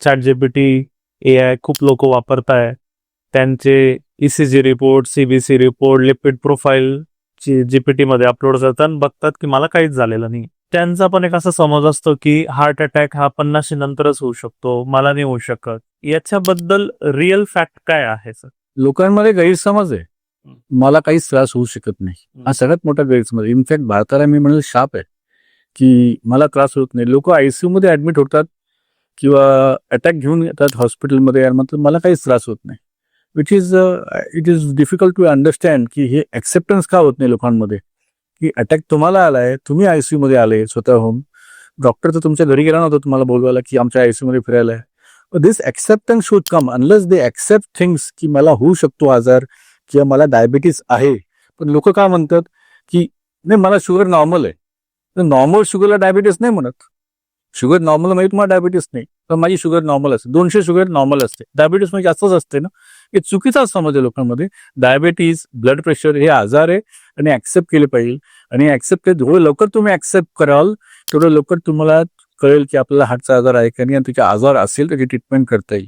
ChatGPT AI खूप लोक वापरताय. त्यांचे ECG report, CBC report, lipid profile GPT मध्ये अपलोड करतात आणि बघतात की मला काहीच झालेलं नाही. त्यांचा पण एक असा समज असतो की हार्ट अटॅक हा 50 नंतरच होऊ शकतो, मला नाही होऊ शकत. याच्याबद्दल रिअल फॅक्ट काय आहे सर? लोकांमध्ये गैरसमज आहे, मला काहीच त्रास होऊ शकत नाही. हा सगळ्यात मोठा गैरसमज. इनफॅक्ट भारताला मी म्हणेल शाप आहे की मला त्रास होत नाही. लोक ICU मध्ये ऍडमिट होतात किंवा अटॅक घेऊन येतात हॉस्पिटलमध्ये आणि म्हणतात मला काहीच त्रास होत नाही. It is difficult to understand की हे ऍक्सेप्टन्स का होत नाही लोकांमध्ये, की अटॅक तुम्हाला आलाय, तुम्ही ICU मध्ये आले स्वतःहून. डॉक्टर तर तुमच्या घरी गेला नव्हता तुम्हाला बोलवायला की आमच्या ICU मध्ये फिरायला आहे. This acceptance should come unless they accept things की मला होऊ शकतो आजार किंवा मला डायबिटीस आहे. पण लोक काय म्हणतात की नाही मला शुगर नॉर्मल आहे. नॉर्मल शुगरला डायबिटीस नाही म्हणत. शुगर नॉर्मल म्हणजे तुम्हाला डायबिटीस नाही, तर माझी शुगर नॉर्मल असते, 200 शुगर नॉर्मल असते, डायबिटीस म्हणजे जास्तच असते ना. हे चुकीचा समज आहे लोकांमध्ये. डायबिटीज, ब्लड प्रेशर हे आजार आहे आणि ऍक्सेप्ट केले पाहिजे. आणि ऍक्सेप्ट जेवढं लवकर तुम्ही ऍक्सेप्ट कराल तेवढं लवकर तुम्हाला कळेल की आपल्याला हार्टचा आजार आहे का नाही, आणि त्याचा आजार असेल त्याची ट्रीटमेंट करता येईल.